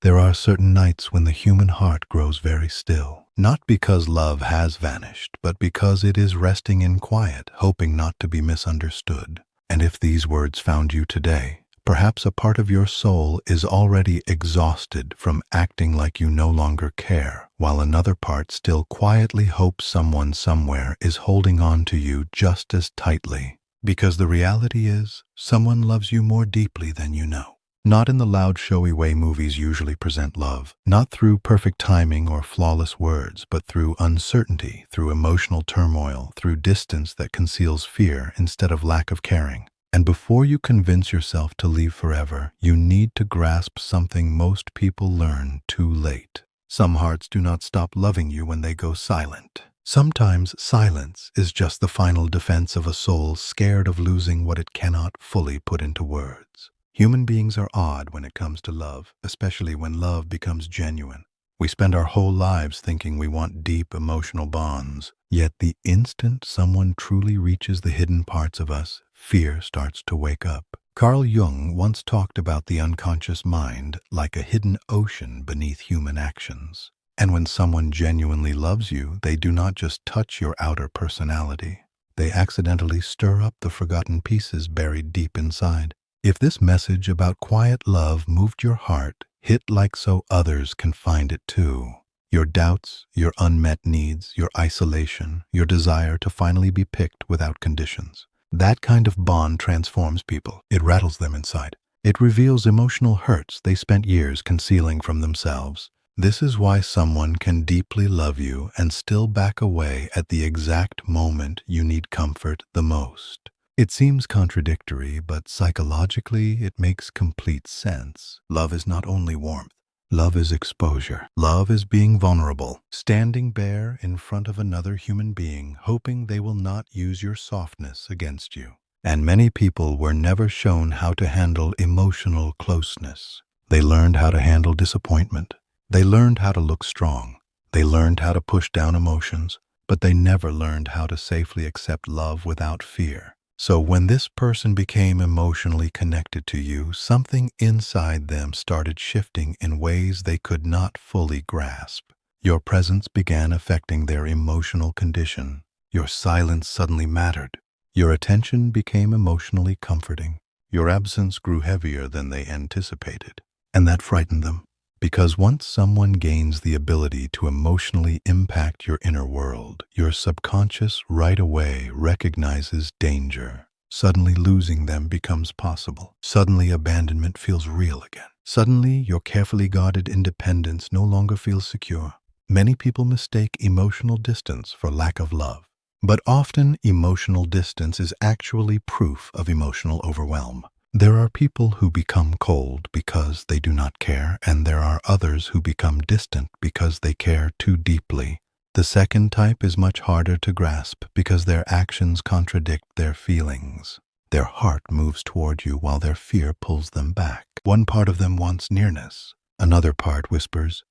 There are certain nights when the human heart grows very still, not because love has vanished, but because it is resting in quiet, hoping not to be misunderstood. And if these words found you today, perhaps a part of your soul is already exhausted from acting like you no longer care, while another part still quietly hopes someone somewhere is holding on to you just as tightly. Because the reality is, someone loves you more deeply than you know. Not in the loud, showy way movies usually present love, not through perfect timing or flawless words, but through uncertainty, through emotional turmoil, through distance that conceals fear instead of lack of caring. And before you convince yourself to leave forever, you need to grasp something most people learn too late. Some hearts do not stop loving you when they go silent. Sometimes silence is just the final defense of a soul scared of losing what it cannot fully put into words. Human beings are odd when it comes to love, especially when love becomes genuine. We spend our whole lives thinking we want deep emotional bonds, yet the instant someone truly reaches the hidden parts of us, fear starts to wake up. Carl Jung once talked about the unconscious mind like a hidden ocean beneath human actions. And when someone genuinely loves you, they do not just touch your outer personality. They accidentally stir up the forgotten pieces buried deep inside. If this message about quiet love moved your heart, hit like so others can find it too. Your doubts, your unmet needs, your isolation, your desire to finally be picked without conditions. That kind of bond transforms people. It rattles them inside. It reveals emotional hurts they spent years concealing from themselves. This is why someone can deeply love you and still back away at the exact moment you need comfort the most. It seems contradictory, but psychologically it makes complete sense. Love is not only warmth. Love is exposure. Love is being vulnerable, standing bare in front of another human being, hoping they will not use your softness against you. And many people were never shown how to handle emotional closeness. They learned how to handle disappointment. They learned how to look strong. They learned how to push down emotions, but they never learned how to safely accept love without fear. So when this person became emotionally connected to you, something inside them started shifting in ways they could not fully grasp. Your presence began affecting their emotional condition. Your silence suddenly mattered. Your attention became emotionally comforting. Your absence grew heavier than they anticipated. And that frightened them. Because once someone gains the ability to emotionally impact your inner world, your subconscious right away recognizes danger. Suddenly losing them becomes possible. Suddenly abandonment feels real again. Suddenly your carefully guarded independence no longer feels secure. Many people mistake emotional distance for lack of love. But often emotional distance is actually proof of emotional overwhelm. There are people who become cold because they do not care, and there are others who become distant because they care too deeply. The second type is much harder to grasp because their actions contradict their feelings. Their heart moves toward you while their fear pulls them back. One part of them wants nearness. Another part whispers,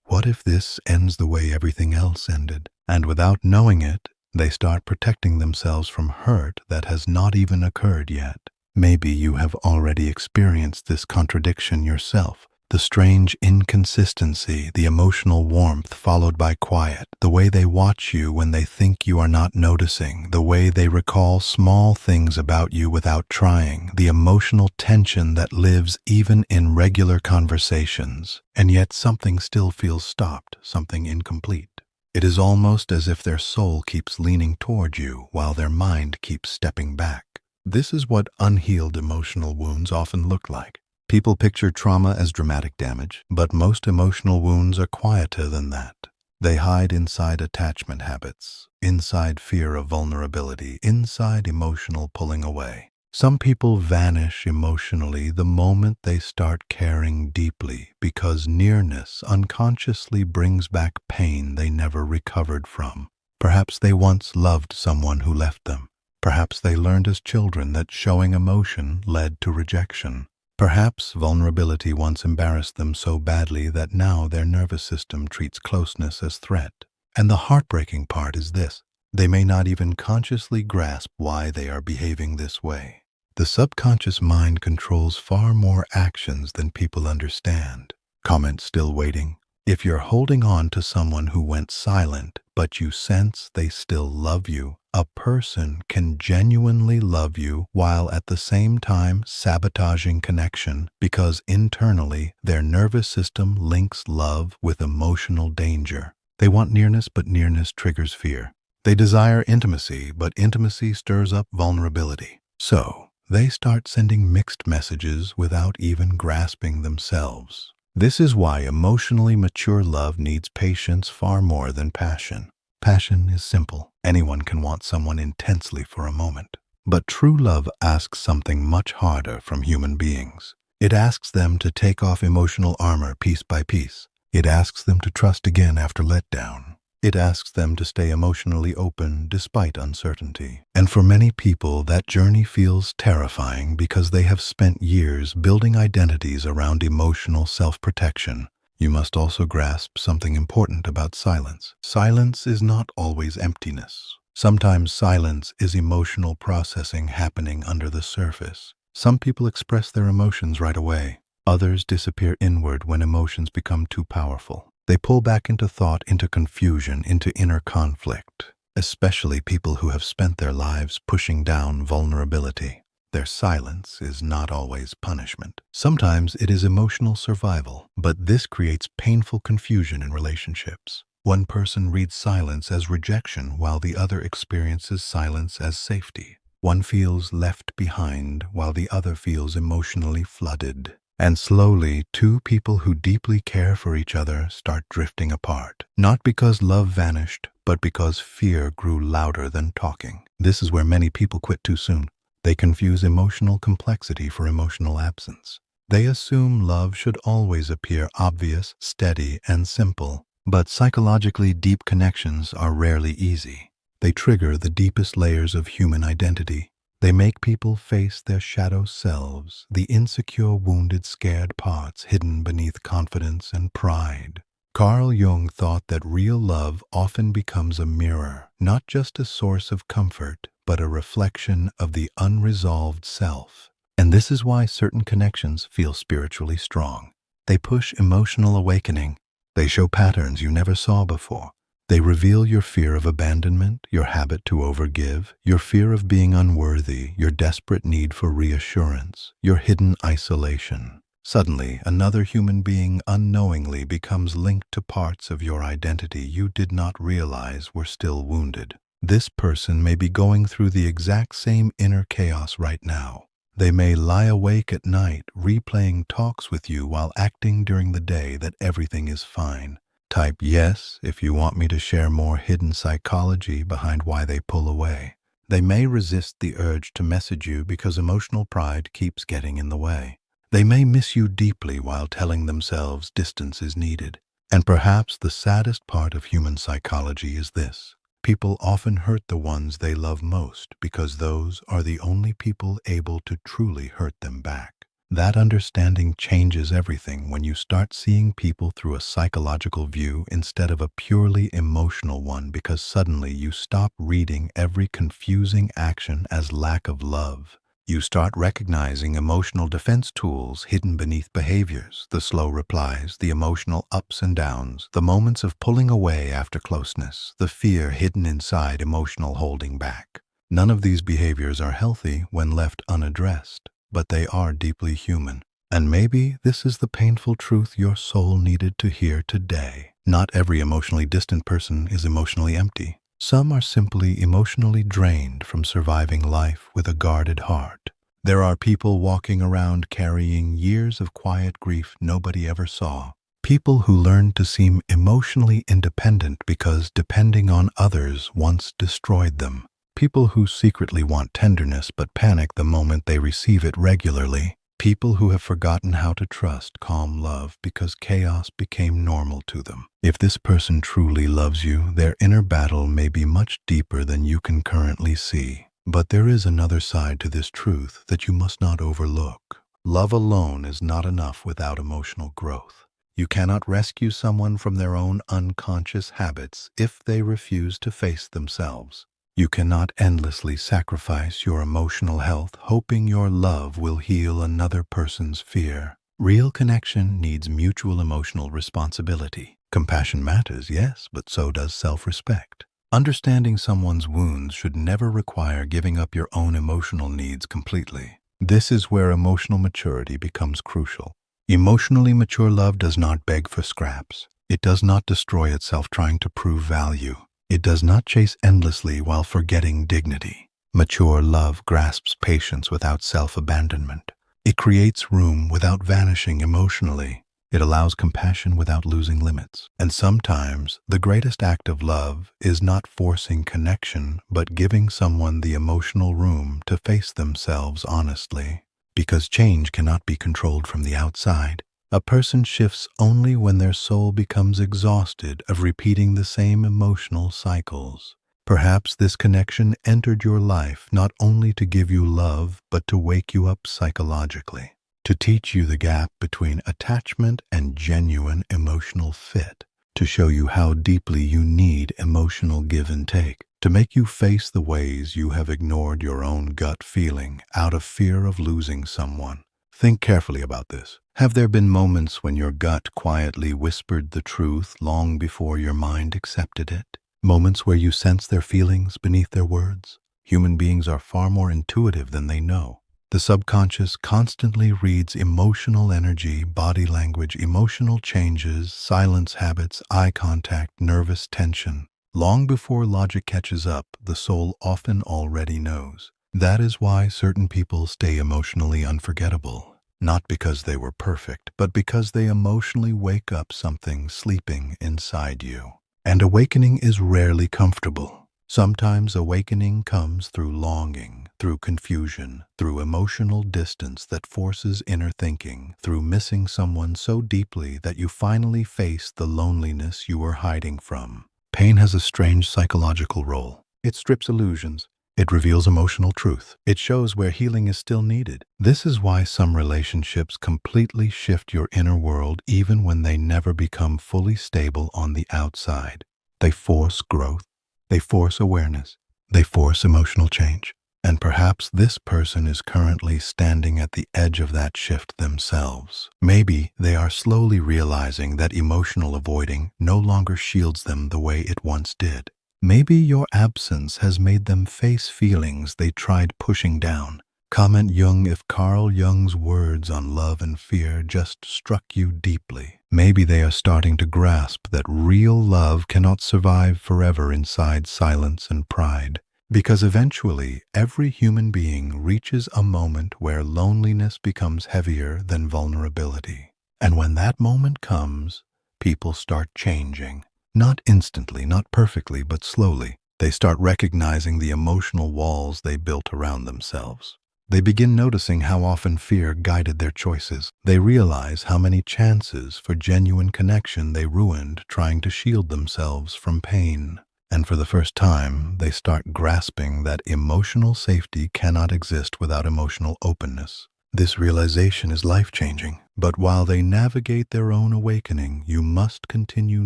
"What if this ends the way everything else ended?" And without knowing it, they start protecting themselves from hurt that has not even occurred yet. Maybe you have already experienced this contradiction yourself. The strange inconsistency, the emotional warmth followed by quiet, the way they watch you when they think you are not noticing, the way they recall small things about you without trying, the emotional tension that lives even in regular conversations, and yet something still feels stopped, something incomplete. It is almost as if their soul keeps leaning toward you while their mind keeps stepping back. This is what unhealed emotional wounds often look like. People picture trauma as dramatic damage, but most emotional wounds are quieter than that. They hide inside attachment habits, inside fear of vulnerability, inside emotional pulling away. Some people vanish emotionally the moment they start caring deeply because nearness unconsciously brings back pain they never recovered from. Perhaps they once loved someone who left them. Perhaps they learned as children that showing emotion led to rejection. Perhaps vulnerability once embarrassed them so badly that now their nervous system treats closeness as threat. And the heartbreaking part is this: they may not even consciously grasp why they are behaving this way. The subconscious mind controls far more actions than people understand. Comment still waiting. If you're holding on to someone who went silent, but you sense they still love you, a person can genuinely love you while at the same time sabotaging connection because internally their nervous system links love with emotional danger. They want nearness, but nearness triggers fear. They desire intimacy, but intimacy stirs up vulnerability. So, they start sending mixed messages without even grasping themselves. This is why emotionally mature love needs patience far more than passion. Passion is simple. Anyone can want someone intensely for a moment. But true love asks something much harder from human beings. It asks them to take off emotional armor piece by piece. It asks them to trust again after letdown. It asks them to stay emotionally open despite uncertainty. And for many people, that journey feels terrifying because they have spent years building identities around emotional self-protection. You must also grasp something important about silence. Silence is not always emptiness. Sometimes silence is emotional processing happening under the surface. Some people express their emotions right away. Others disappear inward when emotions become too powerful. They pull back into thought, into confusion, into inner conflict, especially people who have spent their lives pushing down vulnerability. Their silence is not always punishment. Sometimes it is emotional survival, but this creates painful confusion in relationships. One person reads silence as rejection while the other experiences silence as safety. One feels left behind while the other feels emotionally flooded. And slowly, two people who deeply care for each other start drifting apart. Not because love vanished, but because fear grew louder than talking. This is where many people quit too soon. They confuse emotional complexity for emotional absence. They assume love should always appear obvious, steady, and simple. But psychologically, deep connections are rarely easy. They trigger the deepest layers of human identity. They make people face their shadow selves, the insecure, wounded, scared parts hidden beneath confidence and pride. Carl Jung thought that real love often becomes a mirror, not just a source of comfort, but a reflection of the unresolved self. And this is why certain connections feel spiritually strong. They push emotional awakening. They show patterns you never saw before. They reveal your fear of abandonment, your habit to overgive, your fear of being unworthy, your desperate need for reassurance, your hidden isolation. Suddenly, another human being unknowingly becomes linked to parts of your identity you did not realize were still wounded. This person may be going through the exact same inner chaos right now. They may lie awake at night, replaying talks with you while acting during the day that everything is fine. Type yes if you want me to share more hidden psychology behind why they pull away. They may resist the urge to message you because emotional pride keeps getting in the way. They may miss you deeply while telling themselves distance is needed. And perhaps the saddest part of human psychology is this. People often hurt the ones they love most because those are the only people able to truly hurt them back. That understanding changes everything when you start seeing people through a psychological view instead of a purely emotional one, because suddenly you stop reading every confusing action as lack of love. You start recognizing emotional defense tools hidden beneath behaviors, the slow replies, the emotional ups and downs, the moments of pulling away after closeness, the fear hidden inside emotional holding back. None of these behaviors are healthy when left unaddressed, but they are deeply human. And maybe this is the painful truth your soul needed to hear today. Not every emotionally distant person is emotionally empty. Some are simply emotionally drained from surviving life with a guarded heart. There are people walking around carrying years of quiet grief nobody ever saw. People who learned to seem emotionally independent because depending on others once destroyed them. People who secretly want tenderness but panic the moment they receive it regularly. People who have forgotten how to trust calm love because chaos became normal to them. If this person truly loves you, their inner battle may be much deeper than you can currently see. But there is another side to this truth that you must not overlook. Love alone is not enough without emotional growth. You cannot rescue someone from their own unconscious habits if they refuse to face themselves. You cannot endlessly sacrifice your emotional health hoping your love will heal another person's fear. Real connection needs mutual emotional responsibility. Compassion matters, yes, but so does self-respect. Understanding someone's wounds should never require giving up your own emotional needs completely. This is where emotional maturity becomes crucial. Emotionally mature love does not beg for scraps. It does not destroy itself trying to prove value. It does not chase endlessly while forgetting dignity. Mature love grasps patience without self-abandonment. It creates room without vanishing emotionally. It allows compassion without losing limits. And sometimes, the greatest act of love is not forcing connection, but giving someone the emotional room to face themselves honestly. Because change cannot be controlled from the outside. A person shifts only when their soul becomes exhausted of repeating the same emotional cycles. Perhaps this connection entered your life not only to give you love, but to wake you up psychologically, to teach you the gap between attachment and genuine emotional fit, to show you how deeply you need emotional give and take, to make you face the ways you have ignored your own gut feeling out of fear of losing someone. Think carefully about this. Have there been moments when your gut quietly whispered the truth long before your mind accepted it? Moments where you sense their feelings beneath their words? Human beings are far more intuitive than they know. The subconscious constantly reads emotional energy, body language, emotional changes, silence habits, eye contact, nervous tension. Long before logic catches up, the soul often already knows. That is why certain people stay emotionally unforgettable. Not because they were perfect, but because they emotionally wake up something sleeping inside you. And awakening is rarely comfortable. Sometimes awakening comes through longing, through confusion, through emotional distance that forces inner thinking, through missing someone so deeply that you finally face the loneliness you were hiding from. Pain has a strange psychological role. It strips illusions. It reveals emotional truth. It shows where healing is still needed. This is why some relationships completely shift your inner world even when they never become fully stable on the outside. They force growth. They force awareness. They force emotional change. And perhaps this person is currently standing at the edge of that shift themselves. Maybe they are slowly realizing that emotional avoiding no longer shields them the way it once did. Maybe your absence has made them face feelings they tried pushing down. Comment Jung if Carl Jung's words on love and fear just struck you deeply. Maybe they are starting to grasp that real love cannot survive forever inside silence and pride. Because eventually, every human being reaches a moment where loneliness becomes heavier than vulnerability. And when that moment comes, people start changing. Not instantly, not perfectly, but slowly. They start recognizing the emotional walls they built around themselves. They begin noticing how often fear guided their choices. They realize how many chances for genuine connection they ruined trying to shield themselves from pain. And for the first time, they start grasping that emotional safety cannot exist without emotional openness. This realization is life-changing, but while they navigate their own awakening, you must continue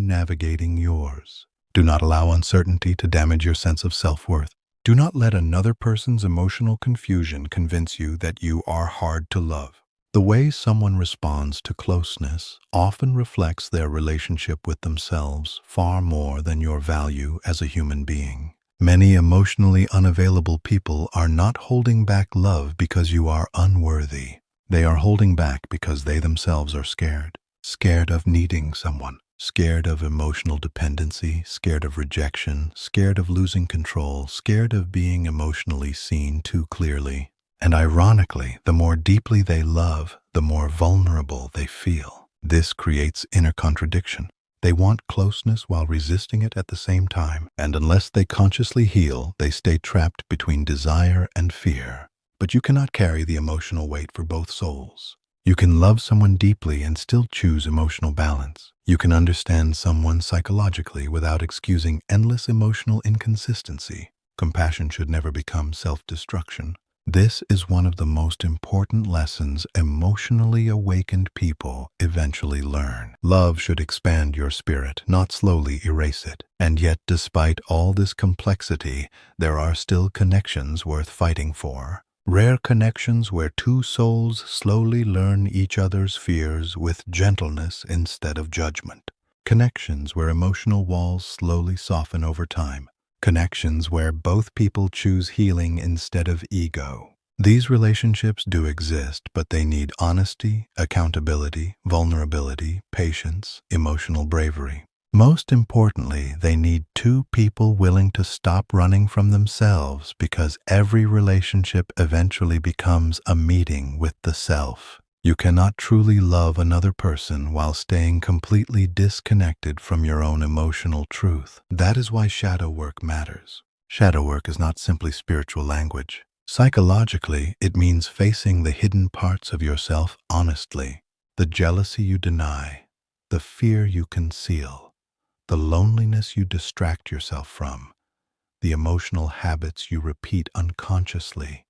navigating yours. Do not allow uncertainty to damage your sense of self-worth. Do not let another person's emotional confusion convince you that you are hard to love. The way someone responds to closeness often reflects their relationship with themselves far more than your value as a human being. Many emotionally unavailable people are not holding back love because you are unworthy. They are holding back because they themselves are scared. Scared of needing someone. Scared of emotional dependency. Scared of rejection. Scared of losing control. Scared of being emotionally seen too clearly. And ironically, the more deeply they love, the more vulnerable they feel. This creates inner contradiction. They want closeness while resisting it at the same time, and unless they consciously heal, they stay trapped between desire and fear. But you cannot carry the emotional weight for both souls. You can love someone deeply and still choose emotional balance. You can understand someone psychologically without excusing endless emotional inconsistency. Compassion should never become self-destruction. This is one of the most important lessons emotionally awakened people eventually learn. Love should expand your spirit, not slowly erase it. And yet, despite all this complexity, there are still connections worth fighting for. Rare connections where two souls slowly learn each other's fears with gentleness instead of judgment. Connections where emotional walls slowly soften over time. Connections where both people choose healing instead of ego. These relationships do exist, but they need honesty, accountability, vulnerability, patience, emotional bravery. Most importantly, they need two people willing to stop running from themselves, because every relationship eventually becomes a meeting with the self. You cannot truly love another person while staying completely disconnected from your own emotional truth. That is why shadow work matters. Shadow work is not simply spiritual language. Psychologically, it means facing the hidden parts of yourself honestly. The jealousy you deny, the fear you conceal, the loneliness you distract yourself from, the emotional habits you repeat unconsciously,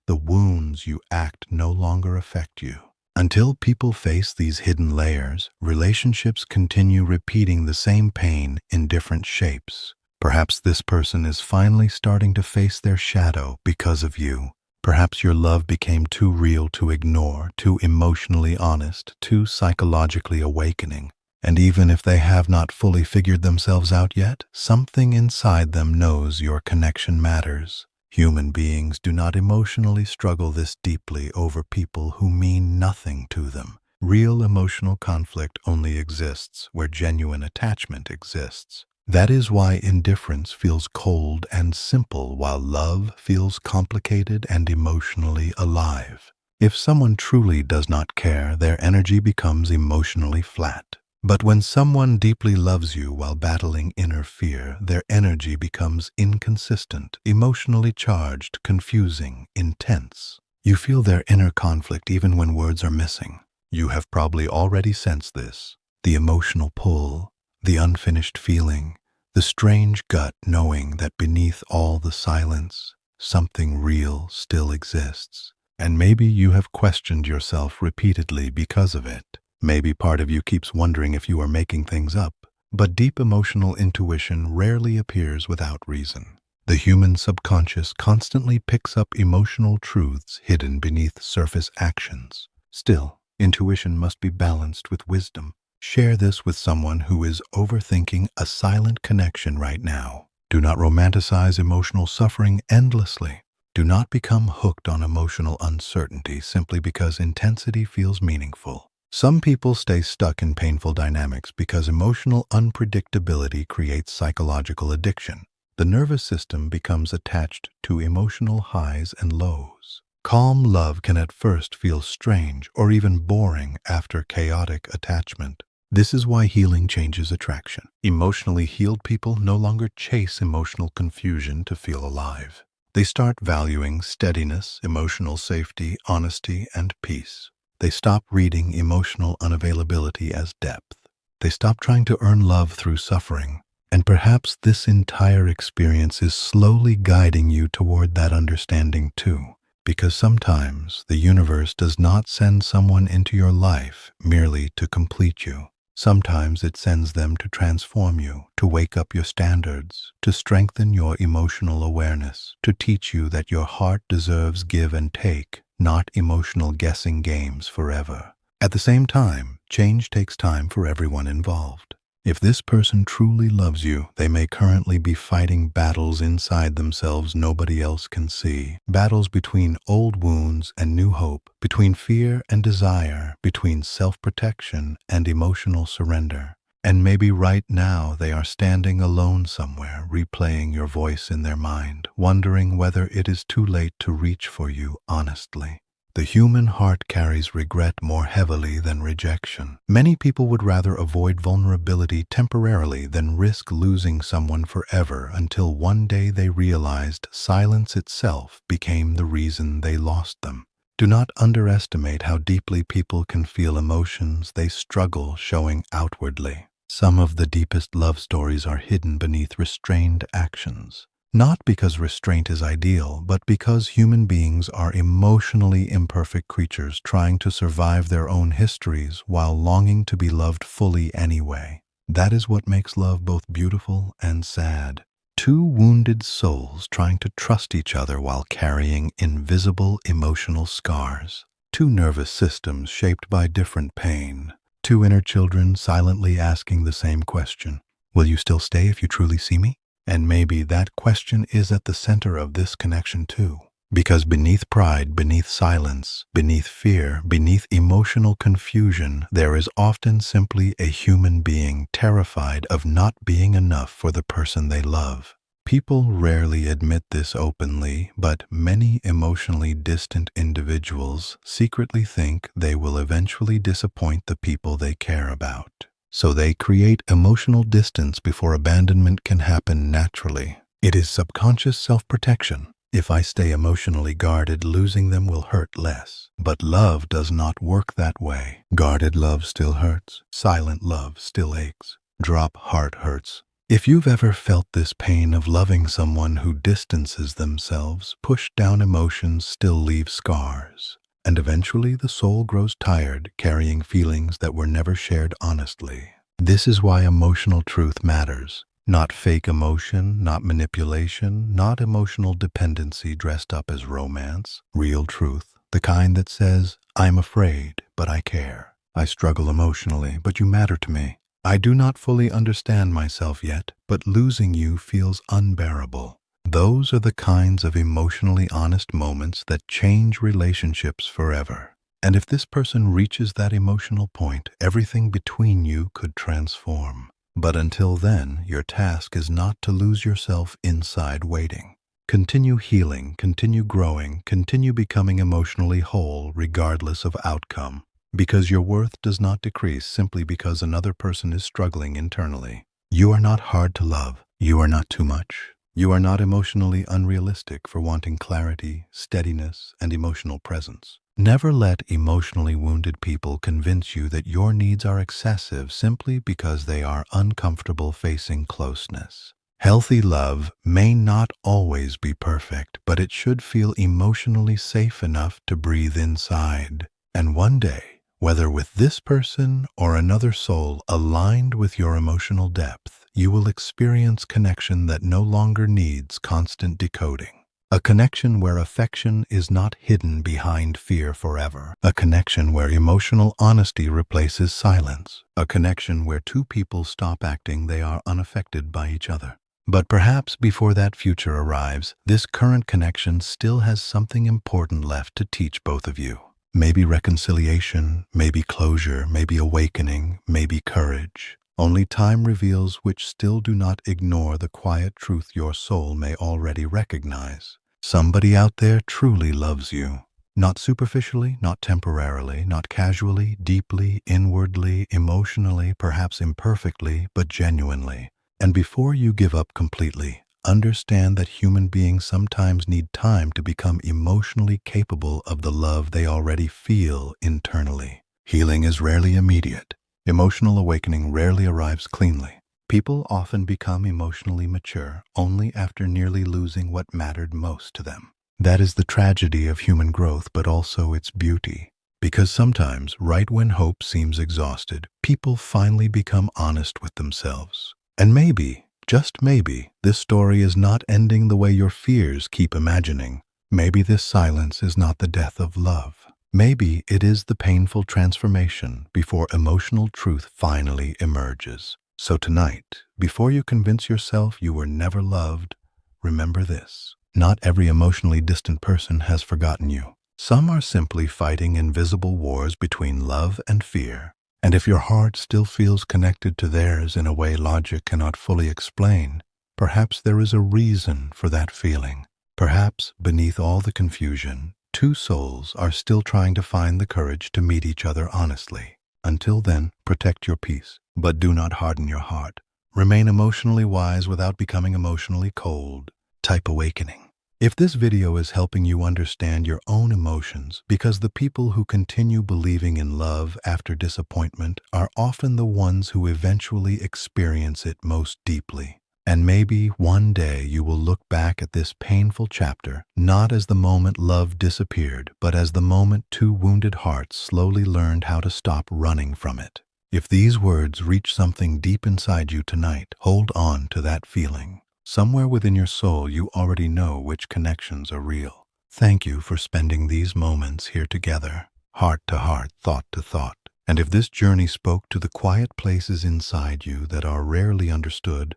the wounds you act no longer affect you. Until people face these hidden layers, relationships continue repeating the same pain in different shapes. Perhaps this person is finally starting to face their shadow because of you. Perhaps your love became too real to ignore, too emotionally honest, too psychologically awakening. And even if they have not fully figured themselves out yet, something inside them knows your connection matters. Human beings do not emotionally struggle this deeply over people who mean nothing to them. Real emotional conflict only exists where genuine attachment exists. That is why indifference feels cold and simple, while love feels complicated and emotionally alive. If someone truly does not care, their energy becomes emotionally flat. But when someone deeply loves you while battling inner fear, their energy becomes inconsistent, emotionally charged, confusing, intense. You feel their inner conflict even when words are missing. You have probably already sensed this. The emotional pull, the unfinished feeling, the strange gut knowing that beneath all the silence, something real still exists. And maybe you have questioned yourself repeatedly because of it. Maybe part of you keeps wondering if you are making things up, but deep emotional intuition rarely appears without reason. The human subconscious constantly picks up emotional truths hidden beneath surface actions. Still, intuition must be balanced with wisdom. Share this with someone who is overthinking a silent connection right now. Do not romanticize emotional suffering endlessly. Do not become hooked on emotional uncertainty simply because intensity feels meaningful. Some people stay stuck in painful dynamics because emotional unpredictability creates psychological addiction. The nervous system becomes attached to emotional highs and lows. Calm love can at first feel strange or even boring after chaotic attachment. This is why healing changes attraction. Emotionally healed people no longer chase emotional confusion to feel alive. They start valuing steadiness, emotional safety, honesty, and peace. They stop reading emotional unavailability as depth. They stop trying to earn love through suffering. And perhaps this entire experience is slowly guiding you toward that understanding too. Because sometimes the universe does not send someone into your life merely to complete you. Sometimes it sends them to transform you, to wake up your standards, to strengthen your emotional awareness, to teach you that your heart deserves give and take, not emotional guessing games forever. At the same time, change takes time for everyone involved. If this person truly loves you, they may currently be fighting battles inside themselves nobody else can see. Battles between old wounds and new hope, between fear and desire, between self-protection and emotional surrender. And maybe right now they are standing alone somewhere, replaying your voice in their mind, wondering whether it is too late to reach for you honestly. The human heart carries regret more heavily than rejection. Many people would rather avoid vulnerability temporarily than risk losing someone forever, until one day they realized silence itself became the reason they lost them. Do not underestimate how deeply people can feel emotions they struggle showing outwardly. Some of the deepest love stories are hidden beneath restrained actions. Not because restraint is ideal, but because human beings are emotionally imperfect creatures trying to survive their own histories while longing to be loved fully anyway. That is what makes love both beautiful and sad. Two wounded souls trying to trust each other while carrying invisible emotional scars. Two nervous systems shaped by different pain. Two inner children silently asking the same question. Will you still stay if you truly see me? And maybe that question is at the center of this connection too. Because beneath pride, beneath silence, beneath fear, beneath emotional confusion, there is often simply a human being terrified of not being enough for the person they love. People rarely admit this openly, but many emotionally distant individuals secretly think they will eventually disappoint the people they care about. So they create emotional distance before abandonment can happen naturally. It is subconscious self-protection. If I stay emotionally guarded, losing them will hurt less. But love does not work that way. Guarded love still hurts. Silent love still aches. Drop heart hurts. If you've ever felt this pain of loving someone who distances themselves, pushed down emotions still leave scars. And eventually the soul grows tired, carrying feelings that were never shared honestly. This is why emotional truth matters. Not fake emotion, not manipulation, not emotional dependency dressed up as romance. Real truth, the kind that says, I'm afraid, but I care. I struggle emotionally, but you matter to me. I do not fully understand myself yet, but losing you feels unbearable. Those are the kinds of emotionally honest moments that change relationships forever. And if this person reaches that emotional point, everything between you could transform. But until then, your task is not to lose yourself inside waiting. Continue healing, continue growing, continue becoming emotionally whole regardless of outcome. Because your worth does not decrease simply because another person is struggling internally. You are not hard to love. You are not too much. You are not emotionally unrealistic for wanting clarity, steadiness, and emotional presence. Never let emotionally wounded people convince you that your needs are excessive simply because they are uncomfortable facing closeness. Healthy love may not always be perfect, but it should feel emotionally safe enough to breathe inside. And one day, whether with this person or another soul aligned with your emotional depth, you will experience connection that no longer needs constant decoding. A connection where affection is not hidden behind fear forever. A connection where emotional honesty replaces silence. A connection where two people stop acting they are unaffected by each other. But perhaps before that future arrives, this current connection still has something important left to teach both of you. Maybe reconciliation, maybe closure, maybe awakening, maybe courage. Only time reveals which still do not ignore the quiet truth your soul may already recognize. Somebody out there truly loves you. Not superficially, not temporarily, not casually, deeply, inwardly, emotionally, perhaps imperfectly, but genuinely. And before you give up completely, understand that human beings sometimes need time to become emotionally capable of the love they already feel internally. Healing is rarely immediate. Emotional awakening rarely arrives cleanly. People often become emotionally mature only after nearly losing what mattered most to them. That is the tragedy of human growth, but also its beauty. Because sometimes, right when hope seems exhausted, people finally become honest with themselves. And maybe, just maybe, this story is not ending the way your fears keep imagining. Maybe this silence is not the death of love. Maybe it is the painful transformation before emotional truth finally emerges. So tonight, before you convince yourself you were never loved, remember this. Not every emotionally distant person has forgotten you. Some are simply fighting invisible wars between love and fear. And if your heart still feels connected to theirs in a way logic cannot fully explain, perhaps there is a reason for that feeling. Perhaps beneath all the confusion, two souls are still trying to find the courage to meet each other honestly. Until then, protect your peace, but do not harden your heart. Remain emotionally wise without becoming emotionally cold. Type awakening. If this video is helping you understand your own emotions, because the people who continue believing in love after disappointment are often the ones who eventually experience it most deeply. And maybe one day you will look back at this painful chapter, not as the moment love disappeared, but as the moment two wounded hearts slowly learned how to stop running from it. If these words reach something deep inside you tonight, hold on to that feeling. Somewhere within your soul, you already know which connections are real. Thank you for spending these moments here together, heart to heart, thought to thought. And if this journey spoke to the quiet places inside you that are rarely understood,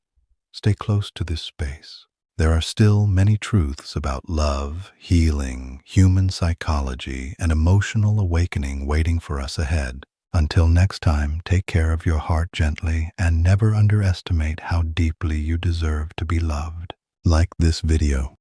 stay close to this space. There are still many truths about love, healing, human psychology, and emotional awakening waiting for us ahead. Until next time, take care of your heart gently and never underestimate how deeply you deserve to be loved. Like this video.